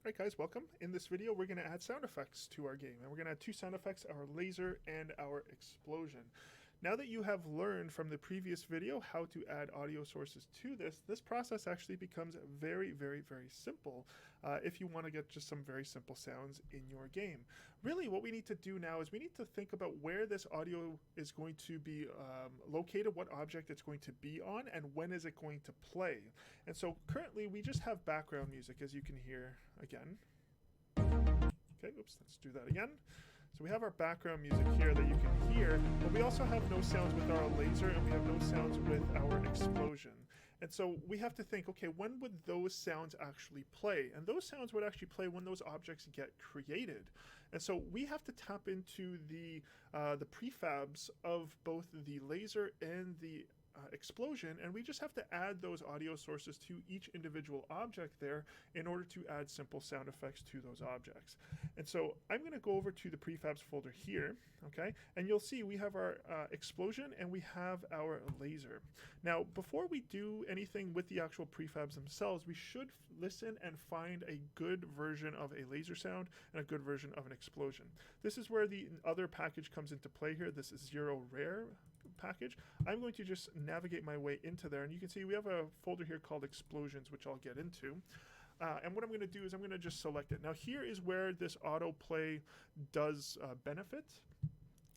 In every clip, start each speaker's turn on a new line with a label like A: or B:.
A: Alright guys, welcome. In this video we're going to add sound effects to our game, and we're going to add two sound effects, our laser and our explosion. Now that you have learned from the previous video how to add audio sources to this process actually becomes very simple if you want to get just some very simple sounds in your game. Really what we need to do now is we need to think about where this audio is going to be located, what object it's going to be on, and when is it going to play. And so currently we just have background music, as you can hear again. Okay, oops, let's do that again. So we have our background music here that you can hear, but we also have no sounds with our laser and we have no sounds with our explosion. And so we have to think, okay, when would those sounds actually play? And those sounds would actually play when those objects get created. And so we have to tap into the prefabs of both the laser and the explosion, and we just have to add those audio sources to each individual object there in order to add simple sound effects to those objects. And so I'm going to go over to the prefabs folder here, okay, and you'll see we have our explosion and we have our laser. Now before we do anything with the actual prefabs themselves, we should listen and find a good version of a laser sound and a good version of an explosion. This is where the other package comes into play here. This is Zero Rare package. I'm going to just navigate my way into there, and you can see we have a folder here called explosions, which I'll get into. And what I'm going to do is I'm going to just select it. Now here is where this autoplay does benefit,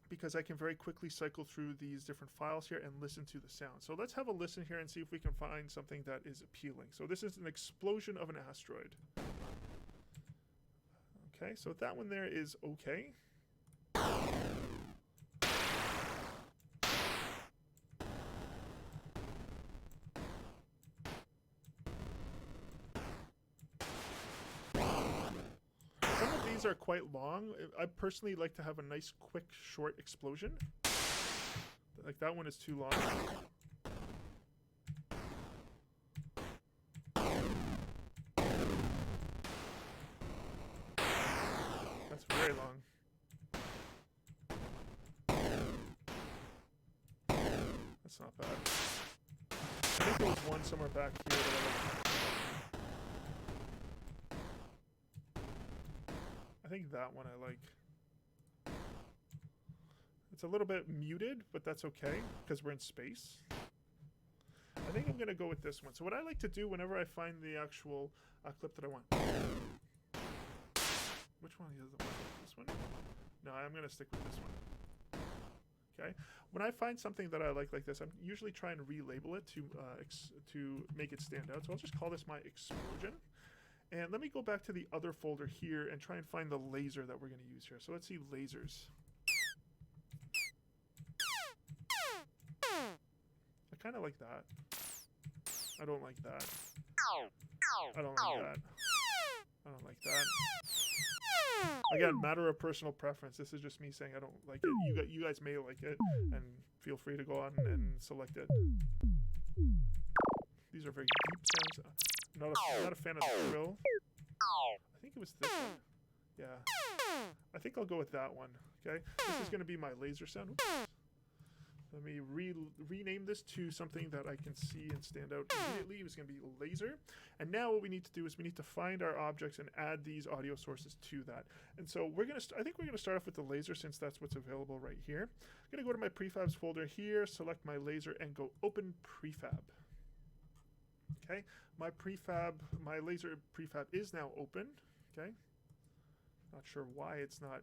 A: because I can very quickly cycle through these different files here and listen to the sound. So let's have a listen here and see if we can find something that is appealing. So this is an explosion of an asteroid. Okay, so that one there is okay. Are quite long. I personally like to have a nice quick short explosion. Like that one is too long. That's very long. That's not bad. I think there was one somewhere back here that I like. I think that one I like. It's a little bit muted, but that's okay because we're in space. I think I'm gonna go with this one. So what I like to do whenever I find the actual clip that I want. Which one is the one? This one? No, I'm gonna stick with this one. Okay. When I find something that I like this, I'm usually trying to relabel it to make it stand out. So I'll just call this my explosion. And let me go back to the other folder here and try and find the laser that we're going to use here. So let's see lasers. I kind of like that. I don't like that. I don't like that. I don't like that. Again, matter of personal preference. This is just me saying I don't like it. You guys may like it, and feel free to go on and select it. These are very deep sounds. Not a fan of the thrill. I think it was this one. Yeah. I think I'll go with that one. Okay. This is going to be my laser sound. Oops. Let me rename this to something that I can see and stand out immediately. It's going to be laser. And now what we need to do is we need to find our objects and add these audio sources to that. And so we're going to, I think we're going to start off with the laser since that's what's available right here. I'm going to go to my prefabs folder here, select my laser, and go open prefab. Okay, my laser prefab is now open. Okay, not sure why it's not.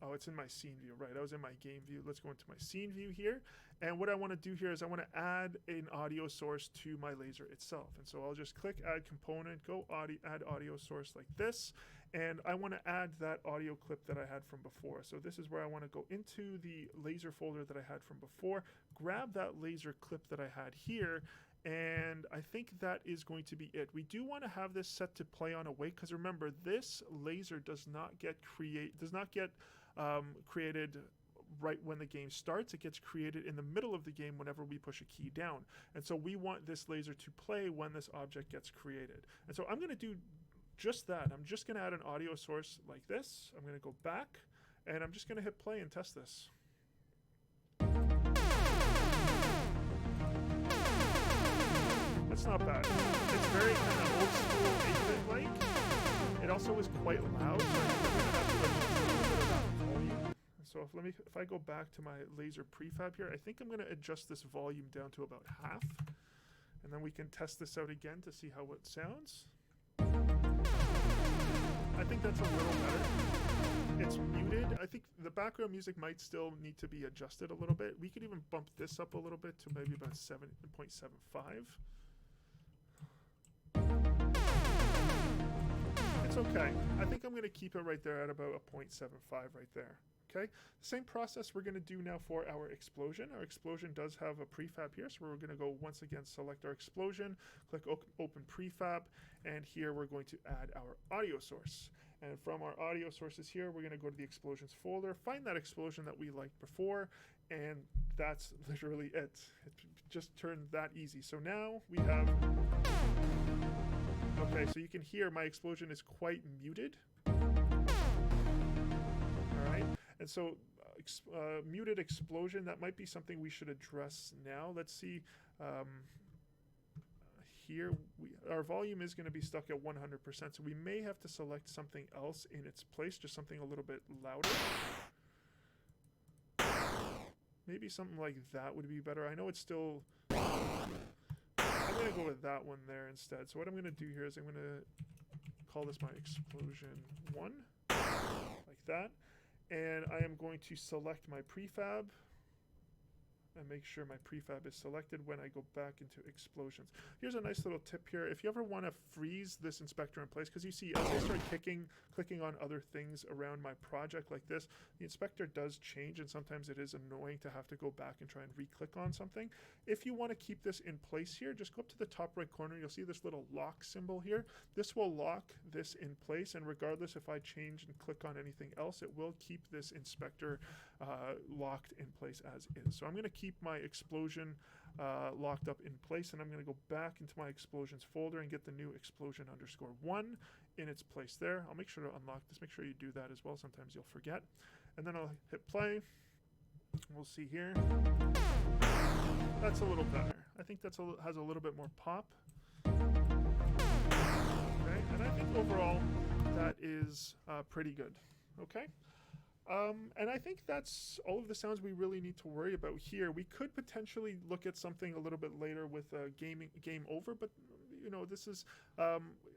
A: Oh, it's in my scene view. Right, I was in my game view. Let's go into my scene view here. And what I want to do here is I want to add an audio source to my laser itself. And so I'll just click Add Component, go Add Audio Source like this. And I want to add that audio clip that I had from before. So this is where I want to go into the laser folder that I had from before, grab that laser clip that I had here, and I think that is going to be it. We do want to have this set to play on awake, because remember, this laser does not get created right when the game starts. It gets created in the middle of the game whenever we push a key down. And so we want this laser to play when this object gets created. And so I'm going to do just that. I'm just going to add an audio source like this. I'm going to go back, and I'm just going to hit play and test this. That's not bad. It's very kind of old school 8-bit like. also is quite loud. So I think I'm gonna have to adjust a little bit of that volume. So if I go back to my laser prefab here, I think I'm going to adjust this volume down to about half, and then we can test this out again to see how it sounds. I think that's a little better. It's muted. I think the background music might still need to be adjusted a little bit. We could even bump this up a little bit to maybe about 7.75. It's okay. I think I'm going to keep it right there at about a 0.75 right there. Okay, same process we're going to do now for our explosion. Our explosion does have a prefab here, so we're going to go once again, select our explosion, click open prefab, and here we're going to add our audio source. And from our audio sources here, we're going to go to the explosions folder, find that explosion that we liked before, and that's literally it. It just turned that easy. So now we have, okay, so you can hear my explosion is quite muted. All right. And so muted explosion, that might be something we should address now. Let's see. Here, our volume is going to be stuck at 100%, so we may have to select something else in its place, just something a little bit louder. Maybe something like that would be better. I know it's still... I'm going to go with that one there instead. So what I'm going to do here is I'm going to call this my explosion 1, like that. And I am going to select my prefab and make sure my prefab is selected when I go back into explosions. Here's a nice little tip here. If you ever want to freeze this inspector in place, because you see as I start clicking on other things around my project like this, the inspector does change, and sometimes it is annoying to have to go back and try and re-click on something. If you want to keep this in place here, just go up to the top right corner. You'll see this little lock symbol here. This will lock this in place, and regardless if I change and click on anything else, it will keep this inspector locked in place as is. So I'm going to keep my explosion locked up in place, and I'm going to go back into my explosions folder and get the new explosion _1 in its place there. I'll make sure to unlock this. Make sure you do that as well. Sometimes you'll forget. And then I'll hit play. We'll see here. That's a little better. I think that's has a little bit more pop. Okay, and I think overall that is pretty good. Okay. And I think that's all of the sounds we really need to worry about here. We could potentially look at something a little bit later with game over, but you know, this is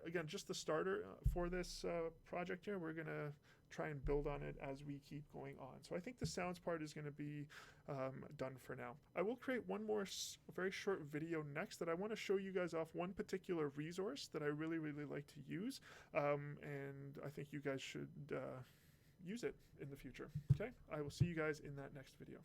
A: again just the starter for this project here. We're gonna try and build on it as we keep going on. So I think the sounds part is going to be done for now. I will create one more very short video next that I want to show you guys off one particular resource that I really like to use, and I think you guys should use it in the future. Okay, I will see you guys in that next video.